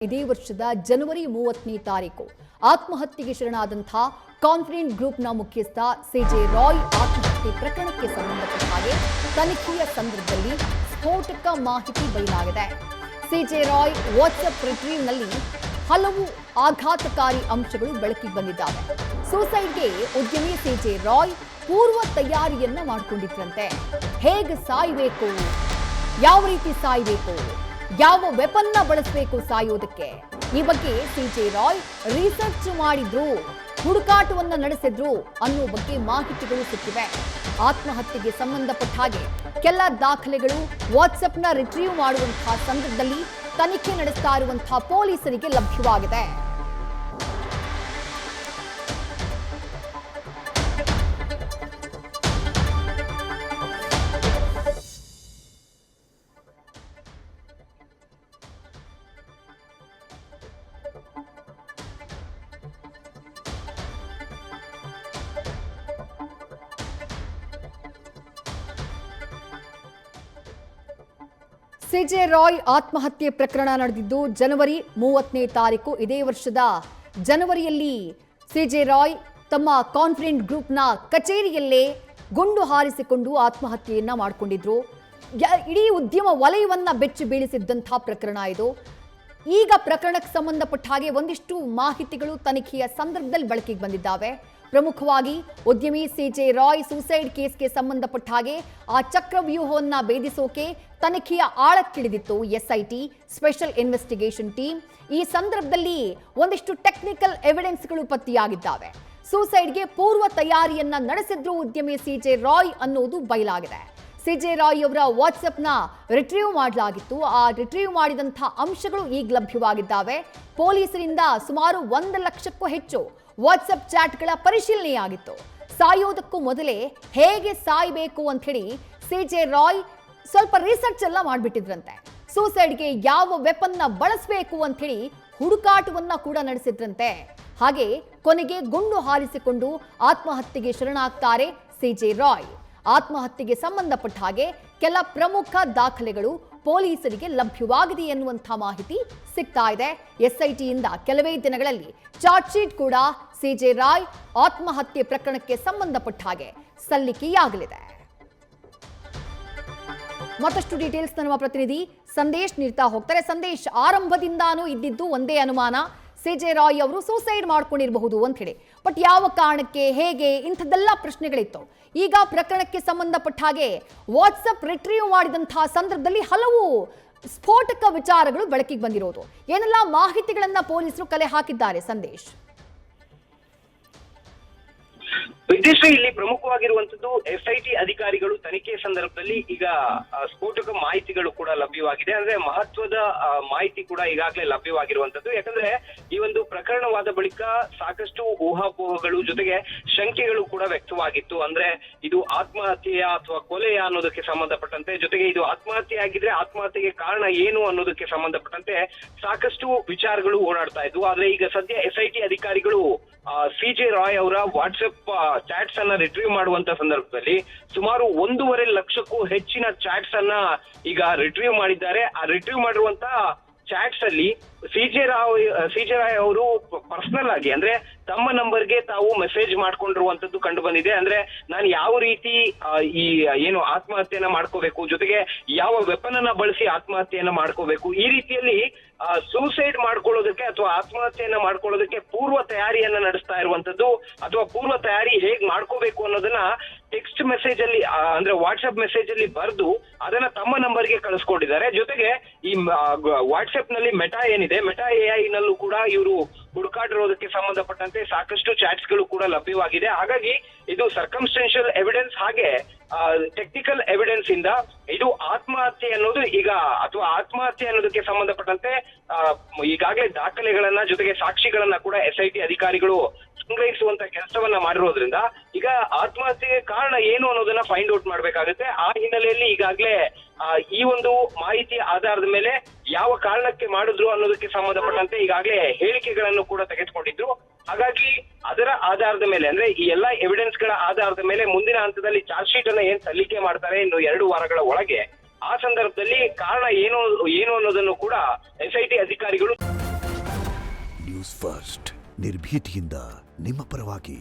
ಇದೇ ವರ್ಷದ ಜನವರಿ 30ನೇ ತಾರೀಕು ಆತ್ಮಹತ್ಯೆಗೆ ಶರಣಾದಂಥ ಕಾನ್ಫಿಡೆಂಟ್ ಗ್ರೂಪ್ನ ಮುಖ್ಯಸ್ಥ ಸಿಜೆ ರಾಯ್ ಆತ್ಮಹತ್ಯೆ ಪ್ರಕರಣಕ್ಕೆ ಸಂಬಂಧಪಟ್ಟ ಹಾಗೆ ತನಿಖೆಯ ಸಂದರ್ಭದಲ್ಲಿ ಸ್ಫೋಟಕ ಮಾಹಿತಿ ಬಯಲಾಗಿದೆ. ಸಿಜೆ ರಾಯ್ ವಾಟ್ಸ್ಆಪ್ ರಿಟ್ರೀವ್ನಲ್ಲಿ ಹಲವು ಆಘಾತಕಾರಿ ಅಂಶಗಳು ಬೆಳಕಿಗೆ ಬಂದಿದ್ದಾವೆ. ಸೂಸೈಡ್ಗೆ ಉದ್ಯಮಿ ಸಿಜೆ ರಾಯ್ ಪೂರ್ವ ತಯಾರಿಯನ್ನ ಮಾಡಿಕೊಂಡಿದ್ರಂತೆ. ಹೇಗೆ ಸಾಯಬೇಕು, ಯಾವ ರೀತಿ ಸಾಯಬೇಕು, ಯಾವ ವೆಪನ್ನ ಬಳಸಬೇಕು ಸಾಯೋದಕ್ಕೆ, ಈ ಬಗ್ಗೆ ಸಿಜೆ ರಾಯ್ ರಿಸರ್ಚ್ ಮಾಡಿದ್ರು, ಹುಡುಕಾಟವನ್ನ ನಡೆಸಿದ್ರು ಅನ್ನೋ ಬಗ್ಗೆ ಮಾಹಿತಿಗಳು ಸಿಕ್ಕಿವೆ. ಆತ್ಮಹತ್ಯೆಗೆ ಸಂಬಂಧಪಟ್ಟ ಹಾಗೆ ಕೆಲ ದಾಖಲೆಗಳು ವಾಟ್ಸ್ಆಪ್ನ ರಿಟ್ರೀವ್ ಮಾಡುವಂತಹ ಸಂದರ್ಭದಲ್ಲಿ ತನಿಖೆ ನಡೆಸ್ತಾ ಇರುವಂತಹ ಪೊಲೀಸರಿಗೆ ಲಭ್ಯವಾಗಿದೆ. ಸಿಜೆ ರಾಯ್ ಆತ್ಮಹತ್ಯೆ ಪ್ರಕರಣ ನಡೆದಿದ್ದು ಜನವರಿ 30ನೇ ತಾರೀಕು. ಇದೇ ವರ್ಷದ ಜನವರಿಯಲ್ಲಿ ಸಿಜೆ ರಾಯ್ ತಮ್ಮ ಕಾನ್ಫಿಡೆಂಟ್ ಗ್ರೂಪ್ನ ಕಚೇರಿಯಲ್ಲೇ ಗುಂಡು ಹಾರಿಸಿಕೊಂಡು ಆತ್ಮಹತ್ಯೆಯನ್ನ ಮಾಡಿಕೊಂಡಿದ್ರು. ಇಡೀ ಉದ್ಯಮ ವಲಯವನ್ನ ಬೆಚ್ಚಿ ಬೀಳಿಸಿದ್ದಂಥ ಪ್ರಕರಣ ಇದು. ಈಗ ಪ್ರಕರಣಕ್ಕೆ ಸಂಬಂಧಪಟ್ಟ ಹಾಗೆ ಒಂದಿಷ್ಟು ಮಾಹಿತಿಗಳು ತನಿಖೆಯ ಸಂದರ್ಭದಲ್ಲಿ ಬೆಳಕಿಗೆ ಬಂದಿದ್ದಾವೆ. ಪ್ರಮುಖವಾಗಿ ಉದ್ಯಮಿ ಸಿಜೆ ರಾಯ್ ಸೂಸೈಡ್ ಕೇಸ್ಗೆ ಸಂಬಂಧಪಟ್ಟ ಹಾಗೆ ಆ ಚಕ್ರವ್ಯೂಹವನ್ನ ಭೇದಿಸೋಕೆ ತನಿಖೆಯ ಆಳಕ್ಕಿಳಿದಿತ್ತು ಎಸ್ಐಟಿ ಸ್ಪೆಷಲ್ ಇನ್ವೆಸ್ಟಿಗೇಷನ್ ಟೀಮ್. ಈ ಸಂದರ್ಭದಲ್ಲಿ ಒಂದಿಷ್ಟು ಟೆಕ್ನಿಕಲ್ ಎವಿಡೆನ್ಸ್ಗಳು ಪತ್ತೆಯಾಗಿದ್ದಾವೆ. ಸೂಸೈಡ್ಗೆ ಪೂರ್ವ ತಯಾರಿಯನ್ನ ನಡೆಸಿದ್ರು ಉದ್ಯಮಿ ಸಿಜೆ ರಾಯ್ ಅನ್ನೋದು ಬಯಲಾಗಿದೆ. ಸಿಜೆ ರಾಯ್ ಅವರ ವಾಟ್ಸ್ಆಪ್ನ ರಿಟ್ರೀವ್ ಮಾಡಲಾಗಿತ್ತು. ಆ ರಿಟ್ರೀವ್ ಮಾಡಿದಂಥ ಅಂಶಗಳು ಈಗ ಲಭ್ಯವಾಗಿದ್ದಾವೆ. ಪೊಲೀಸರಿಂದ ಸುಮಾರು 1 ಲಕ್ಷಕ್ಕೂ ಹೆಚ್ಚು ವಾಟ್ಸ್ಆಪ್ ಚಾಟ್ಗಳ ಪರಿಶೀಲನೆಯಾಗಿತ್ತು. ಸಾಯೋದಕ್ಕೂ ಮೊದಲೇ ಹೇಗೆ ಸಾಯಬೇಕು ಅಂತ ಹೇಳಿ ಸಿಜೆ ರಾಯ್ ಸ್ವಲ್ಪ ರಿಸರ್ಚ್ ಎಲ್ಲ ಮಾಡಿಬಿಟ್ಟಿದ್ರಂತೆ. ಸೂಸೈಡ್ಗೆ ಯಾವ ವೆಪನ್ನ ಬಳಸಬೇಕು ಅಂತ ಹೇಳಿ ಹುಡುಕಾಟವನ್ನ ಕೂಡ ನಡೆಸಿದ್ರಂತೆ. ಹಾಗೆ ಕೊನೆಗೆ ಗುಂಡು ಹಾರಿಸಿಕೊಂಡು ಆತ್ಮಹತ್ಯೆಗೆ ಶರಣಾಗ್ತಾರೆ ಸಿಜೆ ರಾಯ್. ಆತ್ಮಹತ್ಯೆಗೆ ಸಂಬಂಧಪಟ್ಟ ಹಾಗೆ ಕೆಲ ಪ್ರಮುಖ ದಾಖಲೆಗಳು ಪೊಲೀಸರಿಗೆ ಲಭ್ಯವಾಗಿದೆ ಎನ್ನುವಂಥ ಮಾಹಿತಿ ಸಿಗ್ತಾ ಇದೆ. ಎಸ್ಐಟಿಯಿಂದ ಕೆಲವೇ ದಿನಗಳಲ್ಲಿ ಚಾರ್ಜ್ ಶೀಟ್ ಕೂಡ ಸಿಜೆ ರಾಯ್ ಆತ್ಮಹತ್ಯೆ ಪ್ರಕರಣಕ್ಕೆ ಸಂಬಂಧಪಟ್ಟ ಹಾಗೆ ಸಲ್ಲಿಕೆಯಾಗಲಿದೆ. ಮತ್ತಷ್ಟು ಡೀಟೇಲ್ಸ್ ನಮ್ಮ ಪ್ರತಿನಿಧಿ ಸಂದೇಶ್ ನೀಡ್ತಾ ಹೋಗ್ತಾರೆ. ಸಂದೇಶ್, ಆರಂಭದಿಂದಾನೂ ಇದ್ದಿದ್ದು ಒಂದೇ ಅನುಮಾನ, ಸಿಜೆ ರಾಯ್ ಅವರು ಸೂಸೈಡ್ ಮಾಡ್ಕೊಂಡಿರಬಹುದು ಅಂತ ಹೇಳಿ. ಬಟ್ ಯಾವ ಕಾರಣಕ್ಕೆ, ಹೇಗೆ, ಇಂಥದ್ದೆಲ್ಲ ಪ್ರಶ್ನೆಗಳಿತ್ತು. ಈಗ ಪ್ರಕರಣಕ್ಕೆ ಸಂಬಂಧಪಟ್ಟ ಹಾಗೆ ವಾಟ್ಸ್ಆಪ್ ರಿಟ್ರೀವ್ ಮಾಡಿದಂತಹ ಸಂದರ್ಭದಲ್ಲಿ ಹಲವು ಸ್ಫೋಟಕ ವಿಚಾರಗಳು ಬೆಳಕಿಗೆ ಬಂದಿರೋದು. ಏನೆಲ್ಲ ಮಾಹಿತಿಗಳನ್ನ ಪೊಲೀಸರು ಕಲೆ ಹಾಕಿದ್ದಾರೆ ಸಂದೇಶ್? ವಿದ್ಯಶ್ರೀ, ಇಲ್ಲಿ ಪ್ರಮುಖವಾಗಿರುವಂತದ್ದು ಎಸ್ಐಟಿ ಅಧಿಕಾರಿಗಳು ತನಿಖೆ ಸಂದರ್ಭದಲ್ಲಿ ಈಗ ಸ್ಫೋಟಕ ಮಾಹಿತಿಗಳು ಕೂಡ ಲಭ್ಯವಾಗಿದೆ. ಅಂದ್ರೆ ಮಹತ್ವದ ಮಾಹಿತಿ ಕೂಡ ಈಗಾಗಲೇ ಲಭ್ಯವಾಗಿರುವಂತದ್ದು. ಯಾಕಂದ್ರೆ ಈ ಒಂದು ಪ್ರಕರಣವಾದ ಬಳಿಕ ಸಾಕಷ್ಟು ಊಹಾಪೋಹಗಳು ಜೊತೆಗೆ ಶಂಕೆಗಳು ಕೂಡ ವ್ಯಕ್ತವಾಗಿತ್ತು. ಅಂದ್ರೆ ಇದು ಆತ್ಮಹತ್ಯೆಯ ಅಥವಾ ಕೊಲೆಯ ಅನ್ನೋದಕ್ಕೆ ಸಂಬಂಧಪಟ್ಟಂತೆ, ಜೊತೆಗೆ ಇದು ಆತ್ಮಹತ್ಯೆ ಆಗಿದ್ರೆ ಆತ್ಮಹತ್ಯೆಗೆ ಕಾರಣ ಏನು ಅನ್ನೋದಕ್ಕೆ ಸಂಬಂಧಪಟ್ಟಂತೆ ಸಾಕಷ್ಟು ವಿಚಾರಗಳು ಓಡಾಡ್ತಾ ಇದ್ವು. ಆದ್ರೆ ಈಗ ಸದ್ಯ ಎಸ್ಐಟಿ ಅಧಿಕಾರಿಗಳು ಸಿಜೆ ರಾಯ್ ಅವರ ವಾಟ್ಸ್ಆಪ್ ಚಾಟ್ಸ್ ಅನ್ನ ರಿಟ್ರೀವ್ ಮಾಡುವಂತ ಸಂದರ್ಭದಲ್ಲಿ ಸುಮಾರು 1.5 ಲಕ್ಷಕ್ಕೂ ಹೆಚ್ಚಿನ ಚಾಟ್ಸ್ ಅನ್ನ ಈಗ ರಿಟ್ರೀವ್ ಮಾಡಿದ್ದಾರೆ. ಆ ರಿಟ್ರೀವ್ ಮಾಡಿರುವಂತ ಚಾಟ್ಸ್ ಅಲ್ಲಿ ಸಿಜೆ ರಾಯ್ ಅವರು ಪರ್ಸನಲ್ ಆಗಿ, ಅಂದ್ರೆ ತಮ್ಮ ನಂಬರ್ಗೆ ತಾವು ಮೆಸೇಜ್ ಮಾಡ್ಕೊಂಡಿರುವಂತದ್ದು ಕಂಡು ಬಂದಿದೆ. ಅಂದ್ರೆ ನಾನು ಯಾವ ರೀತಿ ಈ ಏನು ಆತ್ಮಹತ್ಯೆಯನ್ನ ಮಾಡ್ಕೋಬೇಕು, ಜೊತೆಗೆ ಯಾವ ವೆಪನ್ ಅನ್ನ ಬಳಸಿ ಆತ್ಮಹತ್ಯೆಯನ್ನ ಮಾಡ್ಕೋಬೇಕು, ಈ ರೀತಿಯಲ್ಲಿ ಸೂಸೈಡ್ ಮಾಡ್ಕೊಳ್ಳೋದಕ್ಕೆ ಅಥವಾ ಆತ್ಮಹತ್ಯೆಯನ್ನ ಮಾಡ್ಕೊಳ್ಳೋದಕ್ಕೆ ಪೂರ್ವ ತಯಾರಿಯನ್ನ ನಡೆಸ್ತಾ ಇರುವಂತದ್ದು, ಅಥವಾ ಪೂರ್ವ ತಯಾರಿ ಹೇಗ್ ಮಾಡ್ಕೋಬೇಕು ಅನ್ನೋದನ್ನ ಟೆಕ್ಸ್ಟ್ ಮೆಸೇಜ್ ಅಲ್ಲಿ, ಅಂದ್ರೆ ವಾಟ್ಸ್ಆಪ್ ಮೆಸೇಜ್ ಅಲ್ಲಿ ಬರೆದು ಅದನ್ನ ತಮ್ಮ ನಂಬರ್ಗೆ ಕಳಿಸ್ಕೊಂಡಿದ್ದಾರೆ. ಜೊತೆಗೆ ಈ ವಾಟ್ಸ್ಆಪ್ ನಲ್ಲಿ ಮೆಟಾ ಏನಿದೆ, ಮೆಟಾ ಎಐ ನಲ್ಲೂ ಕೂಡ ಇವರು ಹುಡುಕಾಡಿರೋದಕ್ಕೆ ಸಂಬಂಧಪಟ್ಟಂತೆ ಸಾಕಷ್ಟು ಚಾಟ್ಸ್ ಗಳು ಕೂಡ ಲಭ್ಯವಾಗಿದೆ. ಹಾಗಾಗಿ ಇದು ಸರ್ಕಮ್ಸ್ಟೆನ್ಷಿಯಲ್ ಎವಿಡೆನ್ಸ್ ಹಾಗೆ ಟೆಕ್ನಿಕಲ್ ಎವಿಡೆನ್ಸ್ ಇಂದ ಇದು ಆತ್ಮಹತ್ಯೆ ಅನ್ನೋದು ಈಗ, ಅಥವಾ ಆತ್ಮಹತ್ಯೆ ಅನ್ನೋದಕ್ಕೆ ಸಂಬಂಧಪಟ್ಟಂತೆ ಈಗಾಗಲೇ ದಾಖಲೆಗಳನ್ನ ಜೊತೆಗೆ ಸಾಕ್ಷಿಗಳನ್ನ ಕೂಡ ಎಸ್ಐಟಿ ಅಧಿಕಾರಿಗಳು ಸಂಗ್ರಹಿಸುವಂತ ಕೆಲಸವನ್ನ ಮಾಡಿರೋದ್ರಿಂದ ಈಗ ಆತ್ಮಹತ್ಯೆಗೆ ಕಾರಣ ಏನು ಅನ್ನೋದನ್ನ ಫೈಂಡ್ ಔಟ್ ಮಾಡ್ಬೇಕಾಗುತ್ತೆ. ಆ ಹಿನ್ನೆಲೆಯಲ್ಲಿ ಈಗಾಗಲೇ ಈ ಒಂದು ಮಾಹಿತಿಯ ಆಧಾರದ ಮೇಲೆ ಯಾವ ಕಾರಣಕ್ಕೆ ಮಾಡಿದ್ರು ಅನ್ನೋದಕ್ಕೆ ಸಂಬಂಧಪಟ್ಟಂತೆ ಈಗಾಗಲೇ ಹೇಳಿಕೆಗಳನ್ನು ಕೂಡ ತೆಗೆದುಕೊಂಡಿದ್ರು. ಹಾಗಾಗಿ ಅದರ ಆಧಾರದ ಮೇಲೆ, ಅಂದ್ರೆ ಈ ಎಲ್ಲಾ ಎವಿಡೆನ್ಸ್ ಗಳ ಆಧಾರದ ಮೇಲೆ ಮುಂದಿನ ಹಂತದಲ್ಲಿ ಚಾರ್ಜ್ ಶೀಟ್ ಅನ್ನ ಏನ್ ಸಲ್ಲಿಕೆ ಮಾಡ್ತಾರೆ ಇನ್ನು 2 ವಾರಗಳ ಒಳಗೆ, ಆ ಸಂದರ್ಭದಲ್ಲಿ ಕಾರಣ ಏನು ಅನ್ನೋದನ್ನು ಕೂಡ ಎಸ್ಐಟಿ ಅಧಿಕಾರಿಗಳು ನ್ಯೂಸ್ ಫಸ್ಟ್ ನಿರ್ಭೀತಿಯಿಂದ ನಿಮ್ಮ ಪರವಾಗಿ.